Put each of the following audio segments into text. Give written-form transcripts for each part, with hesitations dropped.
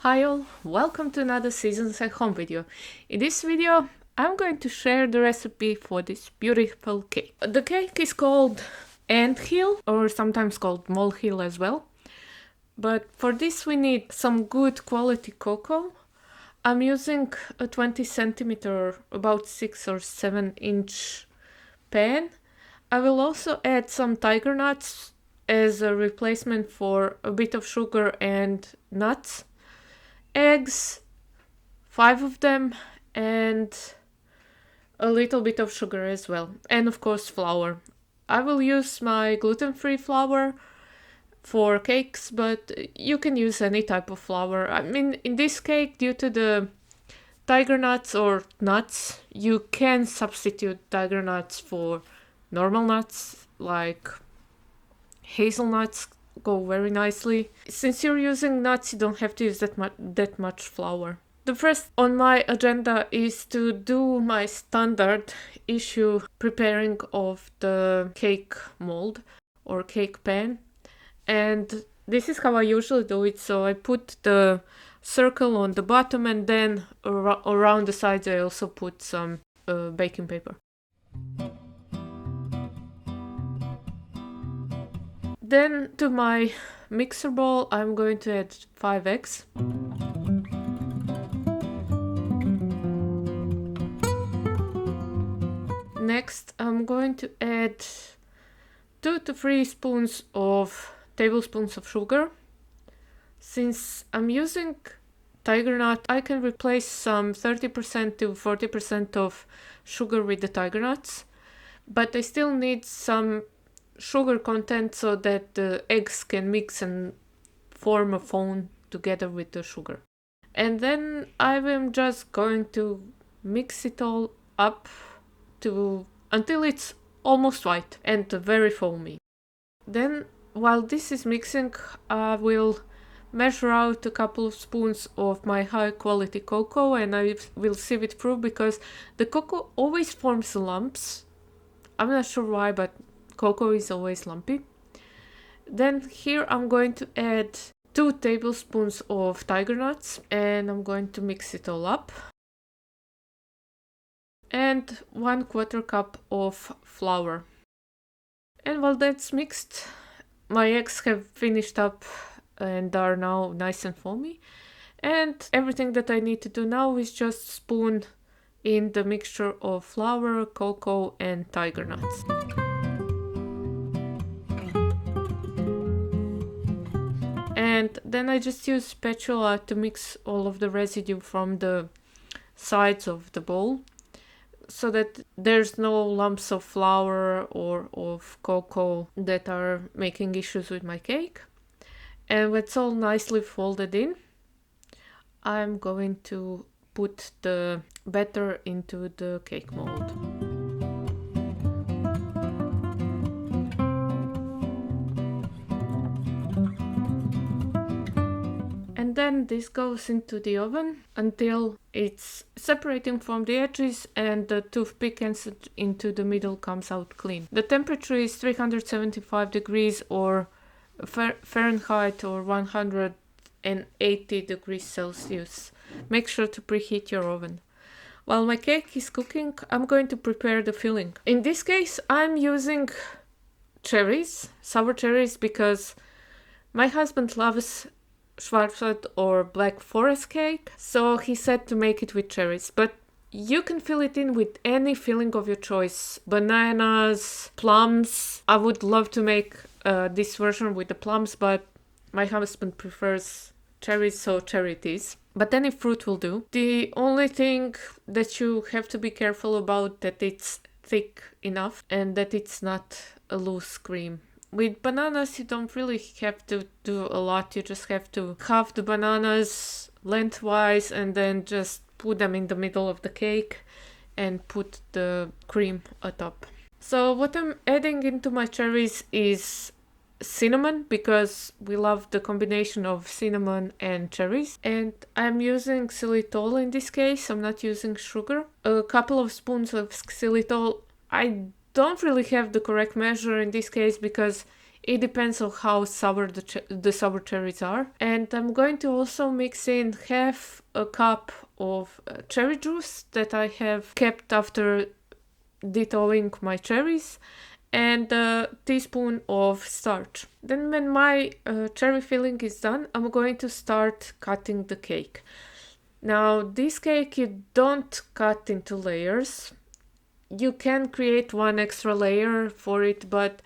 Hi all, welcome to another Seasons at Home video. In this video, I'm going to share the recipe for this beautiful cake. The cake is called anthill, or sometimes called molehill as well. But for this we need some good quality cocoa. I'm using a 20 centimeter, about 6 or 7 inch pan. I will also add some tiger nuts as a replacement for a bit of sugar and nuts. Eggs, 5 of them, and a little bit of sugar as well, and of course flour. I will use my gluten-free flour for cakes, but you can use any type of flour. I mean, in this cake, due to the tiger nuts or nuts, you can substitute tiger nuts for normal nuts like hazelnuts. Go very nicely. Since you're using nuts, you don't have to use that much flour. The first on my agenda is to do my standard issue preparing of the cake mold or cake pan, and this is how I usually do it. So I put the circle on the bottom, and then around the sides I also put some baking paper. Then to my mixer bowl, I'm going to add 5 eggs. Next, I'm going to add 2 to 3 tablespoons of sugar. Since I'm using tiger nut, I can replace some 30% to 40% of sugar with the tiger nuts, but I still need some sugar content so that the eggs can mix and form a foam together with the sugar. And then I am just going to mix it all up until it's almost white and very foamy. Then while this is mixing, I will measure out a couple of spoons of my high quality cocoa, and I will sieve it through because the cocoa always forms lumps. I'm not sure why, but cocoa is always lumpy. Then here I'm going to add 2 tablespoons of tiger nuts, and I'm going to mix it all up. And 1/4 cup of flour. And while that's mixed, my eggs have finished up and are now nice and foamy. And everything that I need to do now is just spoon in the mixture of flour, cocoa, and tiger nuts. And then I just use spatula to mix all of the residue from the sides of the bowl so that there's no lumps of flour or of cocoa that are making issues with my cake. And when it's all nicely folded in, I'm going to put the batter into the cake mold. And then this goes into the oven until it's separating from the edges and the toothpick into the middle comes out clean. The temperature is 375 degrees or Fahrenheit or 180 degrees Celsius. Make sure to preheat your oven. While my cake is cooking, I'm going to prepare the filling. In this case, I'm using cherries, sour cherries, because my husband loves Schwarzwald or Black Forest cake, so he said to make it with cherries, but you can fill it in with any filling of your choice. Bananas, plums. I would love to make this version with the plums, but my husband prefers cherries, so cherry it is. But any fruit will do. The only thing that you have to be careful about that it's thick enough and that it's not a loose cream. With bananas, you don't really have to do a lot. You just have to halve the bananas lengthwise and then just put them in the middle of the cake and put the cream atop. So what I'm adding into my cherries is cinnamon, because we love the combination of cinnamon and cherries. And I'm using xylitol in this case. I'm not using sugar. A couple of spoons of xylitol. I don't really have the correct measure in this case because It depends on how sour the sour cherries are. And I'm going to also mix in half a cup of cherry juice that I have kept after thawing my cherries, and a teaspoon of starch. Then when my cherry filling is done, I'm going to start cutting the cake. Now this cake you don't cut into layers. You can create one extra layer for it, but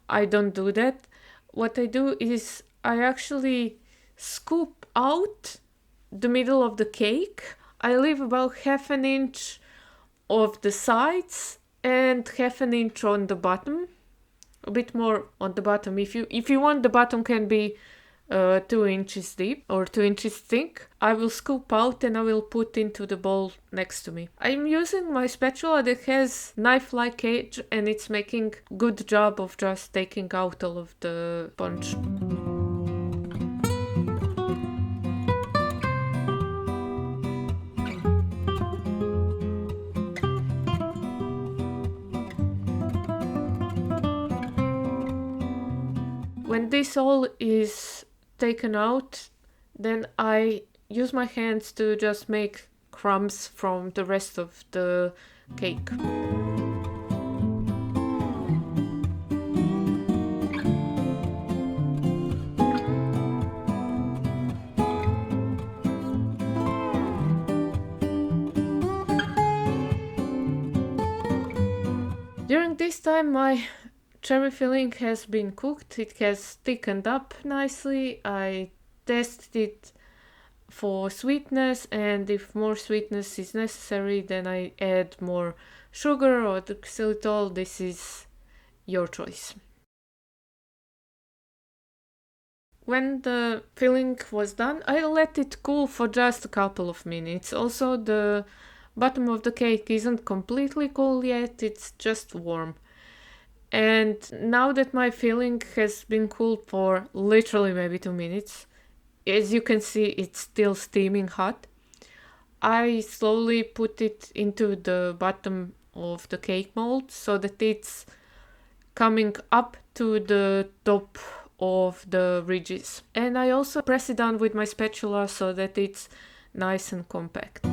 I don't do that. What I do is I actually scoop out the middle of the cake. I leave about half an inch of the sides and half an inch on the bottom. A bit more on the bottom. If you want, the bottom can be 2 inches deep or 2 inches thick. I will scoop out and I will put into the bowl next to me. I'm using my spatula that has knife-like edge, and it's making good job of just taking out all of the sponge. When this all is taken out, then I use my hands to just make crumbs from the rest of the cake. During this time, my cherry filling has been cooked. It has thickened up nicely. I tested it for sweetness, and if more sweetness is necessary, then I add more sugar or the xylitol. This is your choice. When the filling was done, I let it cool for just a couple of minutes. Also, the bottom of the cake isn't completely cool yet, it's just warm. And now that my filling has been cooled for literally maybe 2 minutes, as you can see, it's still steaming hot. I slowly put it into the bottom of the cake mold so that it's coming up to the top of the ridges. And I also press it down with my spatula so that it's nice and compact.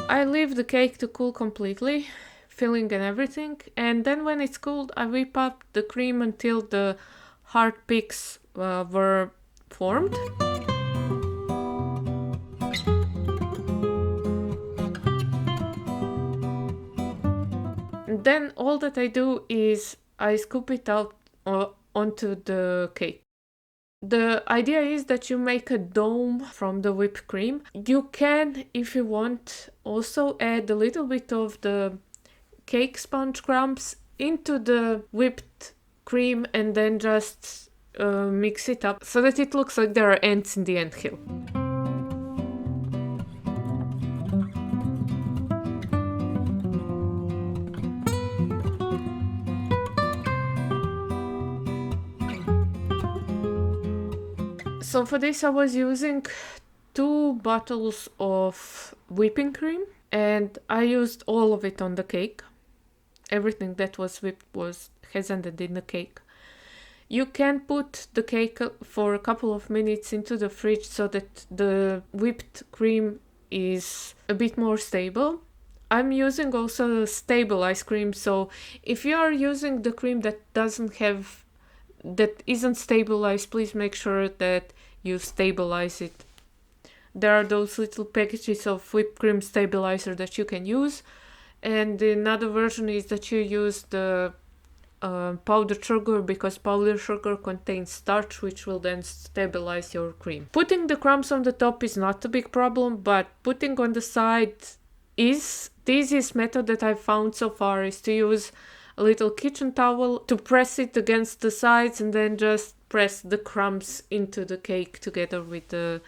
I leave the cake to cool completely, filling and everything, and then when it's cooled, I whip up the cream until the hard peaks were formed. And then all that I do is I scoop it out onto the cake. The idea is that you make a dome from the whipped cream. You can, if you want, also add a little bit of the cake sponge crumbs into the whipped cream and then just mix it up so that it looks like there are ants in the anthill. So for this I was using 2 bottles of whipping cream, and I used all of it on the cake. Everything that was whipped has ended in the cake. You can put the cake for a couple of minutes into the fridge so that the whipped cream is a bit more stable. I'm using also stable ice cream, so if you are using the cream that isn't stabilized, please make sure that you stabilize it. There are those little packages of whipped cream stabilizer that you can use, and another version is that you use the powdered sugar, because powdered sugar contains starch, which will then stabilize your cream. Putting the crumbs on the top is not a big problem, but putting on the side is the easiest method that I've found so far, is to use a little kitchen towel to press it against the sides and then just press the crumbs into the cake together with the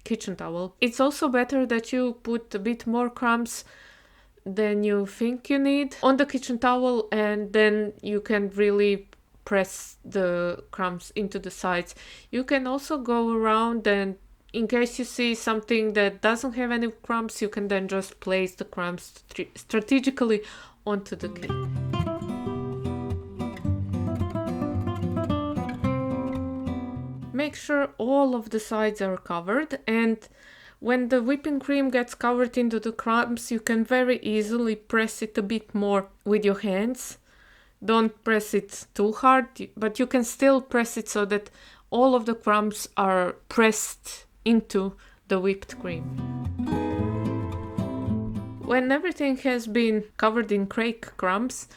kitchen towel. It's also better that you put a bit more crumbs than you think you need on the kitchen towel, and then you can really press the crumbs into the sides. You can also go around and In case you see something that doesn't have any crumbs, you can then just place the crumbs strategically onto the cake. Make sure all of the sides are covered, and when the whipping cream gets covered into the crumbs, you can very easily press it a bit more with your hands. Don't press it too hard, but you can still press it so that all of the crumbs are pressed into the whipped cream. When everything has been covered in cake crumbs,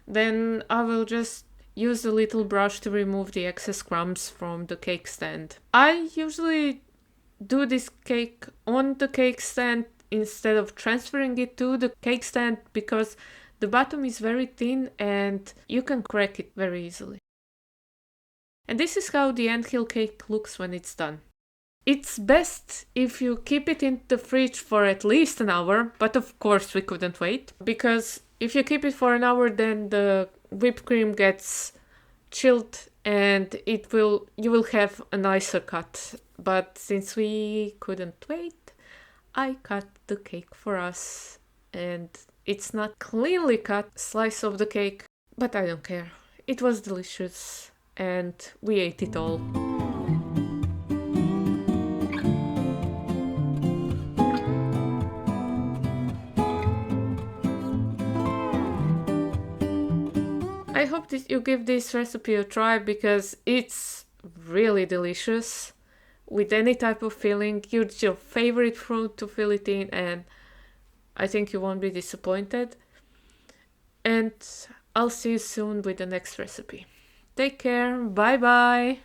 then I will just use a little brush to remove the excess crumbs from the cake stand. I usually do this cake on the cake stand instead of transferring it to the cake stand because the bottom is very thin and you can crack it very easily. And this is how the anthill cake looks when it's done. It's best if you keep it in the fridge for at least an hour, but of course we couldn't wait, because if you keep it for an hour then the whipped cream gets chilled and you will have a nicer cut. But since we couldn't wait, I cut the cake for us, and it's not cleanly cut slice of the cake, but I don't care. It was delicious and we ate it all. I hope that you give this recipe a try because it's really delicious. With any type of filling, use your favorite fruit to fill it in, and I think you won't be disappointed. And I'll see you soon with the next recipe. Take care, bye bye!